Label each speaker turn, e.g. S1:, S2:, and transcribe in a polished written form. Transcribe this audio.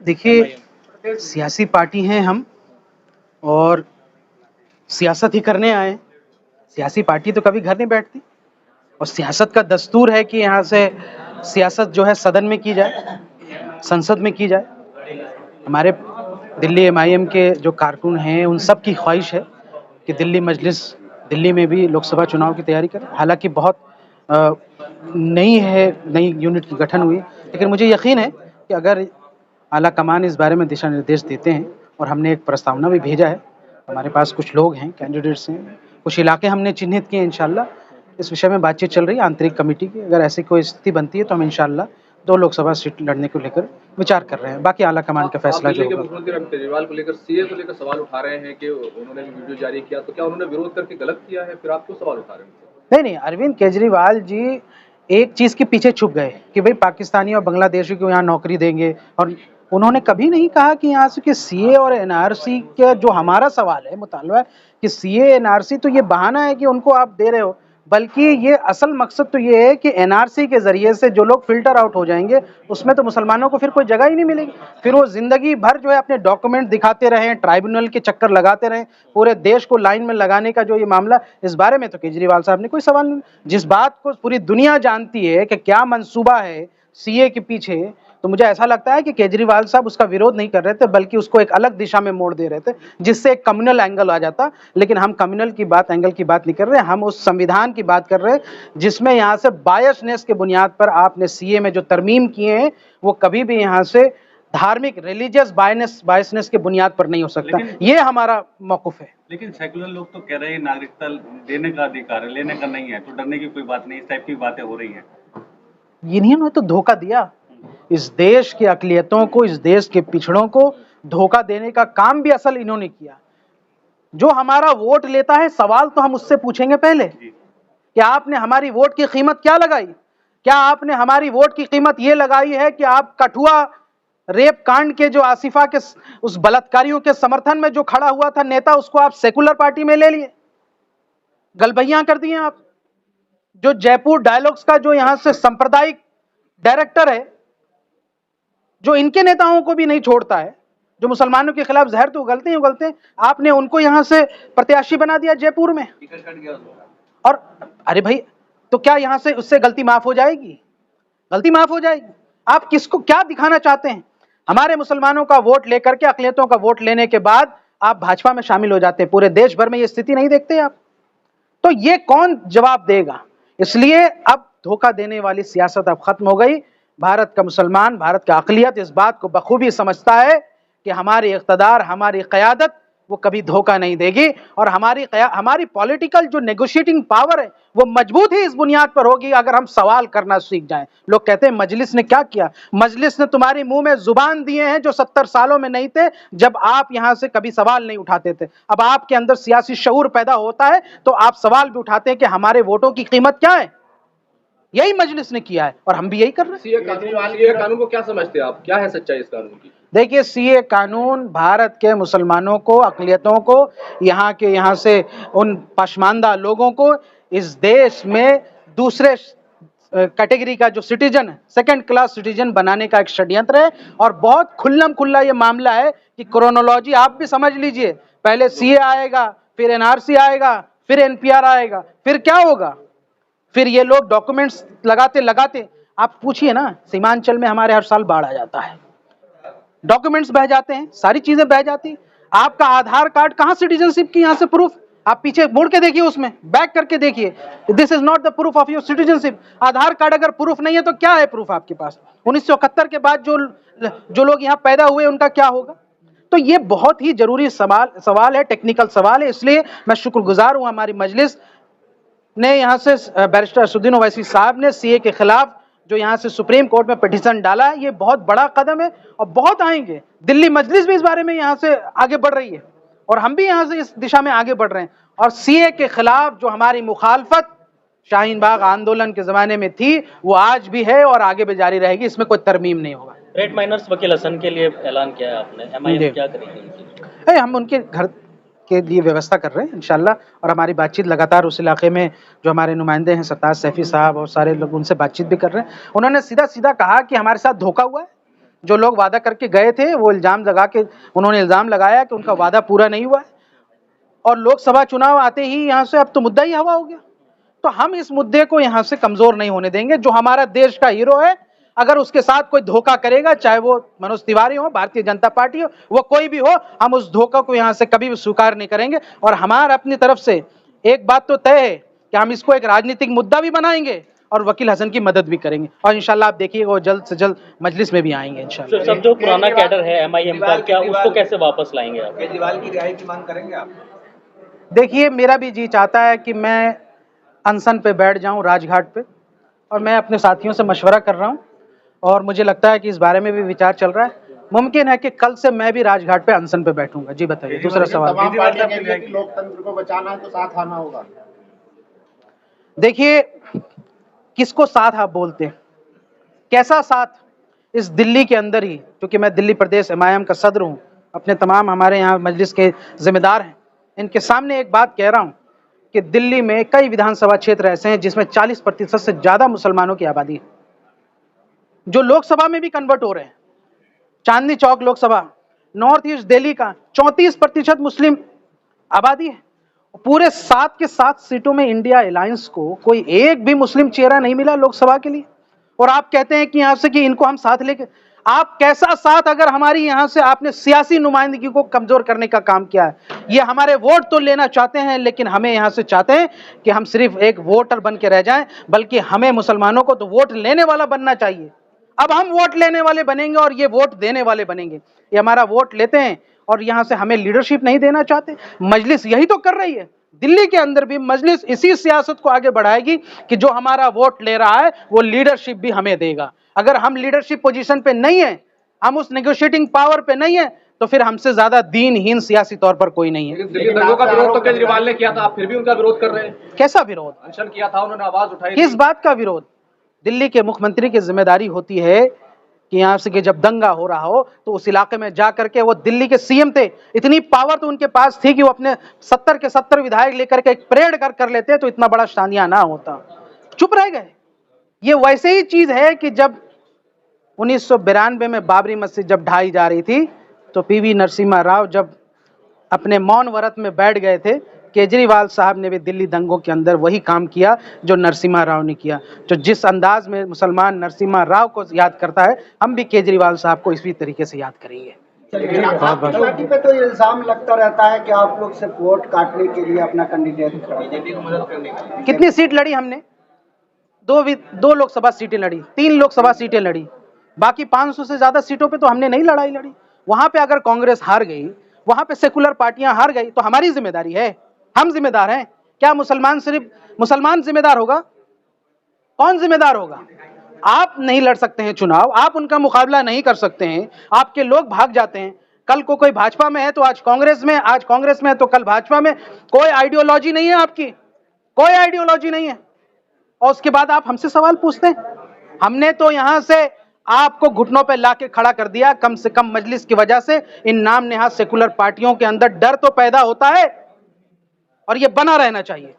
S1: देखिए, सियासी पार्टी हैं हम और सियासत ही करने आए हैं। सियासी पार्टी तो कभी घर नहीं बैठती और सियासत का दस्तूर है कि यहाँ से सियासत जो है सदन में की जाए, संसद में की जाए। हमारे दिल्ली एमआईएम के जो कारकुन हैं उन सब की ख्वाहिश है कि दिल्ली मजलिस दिल्ली में भी लोकसभा चुनाव की तैयारी करें। हालांकि बहुत नई यूनिट की गठन हुई, लेकिन मुझे यकीन है कि अगर आला कमान इस बारे में दिशा निर्देश देते हैं और हमने एक प्रस्तावना भी भेजा है, हमारे पास कुछ लोग हैं, कैंडिडेट्स हैं, कुछ इलाके हमने चिन्हित किए। इंशाल्लाह इस विषय में बातचीत चल रही है आंतरिक कमेटी की। अगर ऐसी कोई स्थिति बनती है तो हम इंशाल्लाह 2 लोकसभा सीट लड़ने को लेकर विचार कर रहे हैं। बाकी आला कमान का फैसला जो होगा।
S2: मुख्यमंत्री अरविंद केजरीवाल को लेकर सीए को लेकर सवाल उठा रहे हैं कि उन्होंने भी वीडियो जारी किया, तो क्या उन्होंने विरोध करके गलत किया है? फिर आप क्यों सवाल उठा रहे हैं?
S1: नहीं, अरविंद केजरीवाल जी एक चीज के पीछे छुप गए कि भाई पाकिस्तानी और बांग्लादेशी को यहाँ नौकरी देंगे, और उन्होंने कभी नहीं कहा कि यहाँ से कि सीए और एनआरसी का जो हमारा सवाल है, मुतालबा कि सीए एनआरसी तो ये बहाना है कि उनको आप दे रहे हो, बल्कि ये असल मकसद तो ये है कि एनआरसी के जरिए से जो लोग फिल्टर आउट हो जाएंगे उसमें तो मुसलमानों को फिर कोई जगह ही नहीं मिलेगी। फिर वो जिंदगी भर जो है अपने डॉक्यूमेंट दिखाते रहें, ट्राइब्यूनल के चक्कर लगाते रहें, पूरे देश को लाइन में लगाने का जो ये मामला, इस बारे में तो केजरीवाल साहब ने कोई सवाल नहीं। जिस बात को पूरी दुनिया जानती है कि क्या मंसूबा है सीए के पीछे, तो मुझे ऐसा लगता है कि केजरीवाल साहब उसका विरोध नहीं कर रहे थे, बल्कि उसको एक अलग दिशा में मोड़ दे रहे थे, जिससे एक कम्युनल एंगल आ जाता। लेकिन हम कम्युनल की बात, एंगल की बात नहीं कर रहे, हम उस संविधान की बात कर रहे हैं जिसमें यहाँ से बायसनेस के बुनियाद पर आपने सीए में जो तरमीम किए हैं वो कभी भी यहाँ से धार्मिक रिलीजियस बायसनेस के बुनियाद पर नहीं हो सकता। ये हमारा मौक़िफ़ है।
S3: लेकिन सेकुलर लोग तो कह रहे हैं नागरिकता देने का अधिकार है, लेने का नहीं है, तो डरने की कोई बात नहीं। इस टाइप की बातें हो रही हैं।
S1: इन्हीं तो धोखा दिया इस देश के अक़लियतों को, इस देश के पिछड़ों को धोखा देने का काम भी असल इन्होंने किया। जो हमारा वोट लेता है, सवाल तो हम उससे पूछेंगे पहले कि आपने हमारी वोट की कीमत क्या लगाई? क्या आपने हमारी वोट की कीमत ये लगाई है कि आप कठुआ रेप कांड के जो आसिफा के उस बलात्कारियों के समर्थन में जो खड़ा हुआ था नेता, उसको आप सेकुलर पार्टी में ले लिए, गलबैयां कर दिए आप। जो जयपुर डायलॉग्स का जो यहां से सांप्रदायिक डायरेक्टर है, जो इनके नेताओं को भी नहीं छोड़ता है, जो मुसलमानों के खिलाफ जहर तो उगलते ही उगलते हैं, आपने उनको यहां से प्रत्याशी बना दिया जयपुर में। और अरे भाई, तो क्या यहां से उससे गलती माफ हो जाएगी? गलती माफ हो जाएगी? आप किसको क्या दिखाना चाहते हैं? हमारे मुसलमानों का वोट लेकर के, अक़लियतों का वोट लेने के बाद आप भाजपा में शामिल हो जाते हैं। पूरे देश भर में ये स्थिति नहीं देखते आप, तो ये कौन जवाब देगा? इसलिए अब धोखा देने वाली सियासत अब खत्म हो गई। भारत का मुसलमान, भारत का अक़लियत इस बात को बखूबी समझता है कि हमारी इक़्तिदार, हमारी क़यादत वो कभी धोखा नहीं देगी, और हमारी पॉलिटिकल जो नेगोशिएटिंग पावर है वो मजबूत ही इस बुनियाद पर होगी अगर हम सवाल करना सीख जाएं। लोग कहते हैं मजलिस ने क्या किया? मजलिस ने तुम्हारे मुंह में जुबान दिए हैं जो 70 सालों में नहीं थे, जब आप यहां से कभी सवाल नहीं उठाते थे। अब आपके अंदर सियासी शऊर पैदा होता है तो आप सवाल भी उठाते हैं कि हमारे वोटों की कीमत क्या है। यही मजलिस ने किया है और हम भी यही कर रहे हैं।
S2: सीए कानून को क्या समझते हैं आप? क्या है सच्चाई इस कानून की?
S1: देखिए, सीए कानून भारत के मुसलमानों को, अक़लियतों को, यहाँ से उन पशमानदा लोगों को इस देश में दूसरे कैटेगरी का जो सिटीजन है, सेकंड क्लास सिटीजन बनाने का एक षड्यंत्र है। और बहुत खुल्लम खुल्ला ये मामला है कि क्रोनोलॉजी आप भी समझ लीजिए, पहले सीए आएगा, फिर एनआरसी आएगा, फिर एनपीआर आएगा, फिर क्या होगा? फिर ये लोग डॉक्यूमेंट्स लगाते आप पूछिए ना, सीमांचल में हमारे हर साल बाढ़ आ जाता है, डॉक्यूमेंट्स बह जाते हैं, सारी चीजें बह जाती। आपका आधार कार्ड कहां सिटीजनशिप की यहां से प्रूफ? आप पीछे मुड़ के देखिए, उसमें बैक करके देखिए, this is not the proof of your citizenship. Aadhaar card अगर प्रूफ नहीं है तो क्या है प्रूफ आपके पास? 1971 के बाद जो लोग यहाँ पैदा हुए उनका क्या होगा? तो ये बहुत ही जरूरी सवाल है, टेक्निकल सवाल है। इसलिए मैं शुक्रगुजार हूं हमारी मजलिस ने, यहाँ से बैरिस्टर असदुद्दीन ओवैसी साहब ने सीए के खिलाफ जो यहाँ से सुप्रीम कोर्ट में पिटीशन डाला है, ये बहुत बड़ा कदम है और बहुत आएंगे। दिल्ली मजलिस भी इस बारे में यहाँ से आगे बढ़ रही है और हम भी यहाँ से इस दिशा में आगे बढ़ रहे हैं। और सीए के खिलाफ जो हमारी मुखालफत शाहीन बाग आंदोलन के जमाने में थी, वो आज भी है और आगे भी जारी रहेगी, इसमें कोई तरमीम नहीं होगा।
S4: रेड माइनर्स वकील हसन के लिए ऐलान किया है आपने, एमआईएम क्या करेगी?
S1: हम उनके घर के लिए व्यवस्था कर रहे हैं इंशाल्लाह, और हमारी बातचीत लगातार उस इलाके में जो हमारे नुमाइंदे हैं, सरताज सैफी साहब और सारे लोग, उनसे बातचीत भी कर रहे हैं। उन्होंने सीधा सीधा कहा कि हमारे साथ धोखा हुआ है, जो लोग वादा करके गए थे वो उन्होंने इल्ज़ाम लगाया कि उनका वादा पूरा नहीं हुआ है, और लोकसभा चुनाव आते ही यहाँ से अब तो मुद्दा ही हवा हो गया। तो हम इस मुद्दे को यहाँ से कमजोर नहीं होने देंगे। जो हमारा देश का हीरो है, अगर उसके साथ कोई धोखा करेगा, चाहे वो मनोज तिवारी हो, भारतीय जनता पार्टी हो, वो कोई भी हो, हम उस धोखा को यहाँ से कभी भी स्वीकार नहीं करेंगे। और हमारा अपनी तरफ से एक बात तो तय है कि हम इसको एक राजनीतिक मुद्दा भी बनाएंगे और वकील हसन की मदद भी करेंगे, और इंशाल्लाह आप देखिएगा वो जल्द से जल्द मजलिस में भी आएंगे इंशाल्लाह।
S4: सब जो पुराना कैडर है MIM का, क्या उसको कैसे वापस लाएंगे आप?
S5: केजरीवाल की रिहाई की मांग करेंगे आप?
S1: देखिए, मेरा भी जी चाहता है कि मैं अनशन पे बैठ जाऊं राजघाट पे, और मैं अपने साथियों से मशवरा कर रहा हूं, और मुझे लगता है कि इस बारे में भी विचार चल रहा है। मुमकिन है कि कल से मैं भी राजघाट पे अनशन पे बैठूंगा। जी बताइए, दूसरा सवाल।
S5: तमाम पार्टियां कहती हैं कि लोकतंत्र को बचाना है तो साथ आना होगा।
S1: देखिए, किसको साथ आप बोलते हैं, कैसा साथ? इस दिल्ली के अंदर ही, क्योंकि मैं दिल्ली प्रदेश MIM का सदर हूं, अपने तमाम हमारे यहाँ मजलिस के जिम्मेदार हैं, इनके सामने एक बात कह रहा हूं कि दिल्ली में कई विधानसभा क्षेत्र ऐसे हैं जिसमें 40% से ज्यादा मुसलमानों की आबादी है, जो लोकसभा में भी कन्वर्ट हो रहे हैं। चांदनी चौक लोकसभा, नॉर्थ ईस्ट दिल्ली का 34% मुस्लिम आबादी है। पूरे 7 के 7 सीटों में इंडिया अलायंस को कोई एक भी मुस्लिम चेहरा नहीं मिला लोकसभा के लिए, और आप कहते हैं कि यहाँ से कि इनको हम साथ लेके, आप कैसा साथ? अगर हमारी यहाँ से आपने सियासी नुमाइंदगी को कमजोर करने का काम किया है। ये हमारे वोट तो लेना चाहते हैं, लेकिन हमें यहाँ से चाहते हैं कि हम सिर्फ एक वोटर बन के रह जाएं, बल्कि हमें मुसलमानों को तो वोट लेने वाला बनना चाहिए। अब हम वोट लेने वाले बनेंगे और ये वोट देने वाले बनेंगे। ये हमारा वोट लेते हैं और यहाँ से हमें लीडरशिप नहीं देना चाहते। मजलिस यही तो कर रही है। दिल्ली के अंदर भी मजलिस इसी सियासत को आगे बढ़ाएगी कि जो हमारा वोट ले रहा है वो लीडरशिप भी हमें देगा। अगर हम लीडरशिप पोजीशन पे नहीं है, हम उस नेगोशिएटिंग पावर पे नहीं है, तो फिर हमसे ज्यादा दीनहीन सियासी तौर पर कोई नहीं है।
S2: दिल्ली दंगों का विरोध तो केजरीवाल ने किया था, आप फिर भी उनका विरोध कर रहे हैं।
S1: कैसा विरोध?
S2: अनशन किया था, उन्होंने आवाज उठाई।
S1: किस बात का विरोध? दिल्ली के मुख्यमंत्री की जिम्मेदारी होती है कि यहाँ से कि जब दंगा हो रहा हो तो उस इलाके में जा करके, वो दिल्ली के CM थे, इतनी पावर तो उनके पास थी कि वो अपने 70 के 70 विधायक लेकर के एक परेड कर लेते तो इतना बड़ा शानिया ना होता। चुप रह गए। ये वैसे ही चीज है कि जब 1992 में बाबरी मस्जिद जब ढाई जा रही थी तो PV नरसिम्हा राव जब अपने मौन व्रत में बैठ गए थे, केजरीवाल साहब ने भी दिल्ली दंगों के अंदर वही काम किया जो नरसिम्हा राव ने किया। जो जिस अंदाज में मुसलमान नरसिम्हा राव को याद करता है, हम भी केजरीवाल साहब को इसी तरीके से याद करेंगे।
S5: पार्टी पे तो इल्जाम लगता रहता है कि आप लोग सिर्फ वोट काटने के लिए अपना कैंडिडेट बीजेपी को मदद करने के लिए।
S1: कितनी सीट लड़ी हमने? दो लोकसभा सीटें लड़ी, 3 लोकसभा सीटें लड़ी, बाकी 500 से ज्यादा सीटों पे तो हमने नहीं लड़ाई लड़ी। वहां पे अगर कांग्रेस हार गई, वहां पे सेकुलर पार्टियां हार गई, तो हमारी जिम्मेदारी है, हम जिम्मेदार हैं क्या? सिर्फ मुसलमान जिम्मेदार होगा? कौन जिम्मेदार होगा? आप नहीं लड़ सकते हैं चुनाव, आप उनका मुकाबला नहीं कर सकते हैं, आपके लोग भाग जाते हैं। कल को कोई भाजपा में है तो आज कांग्रेस में, आज कांग्रेस में है तो कल भाजपा में। कोई आइडियोलॉजी नहीं है आपकी, कोई आइडियोलॉजी नहीं है, और उसके बाद आप हमसे सवाल पूछते हैं। हमने तो यहां से आपको घुटनों पे लाके खड़ा कर दिया। कम से कम मजलिस की वजह से इन नाम नेहाद सेकुलर पार्टियों के अंदर डर तो पैदा होता है, और ये बना रहना चाहिए।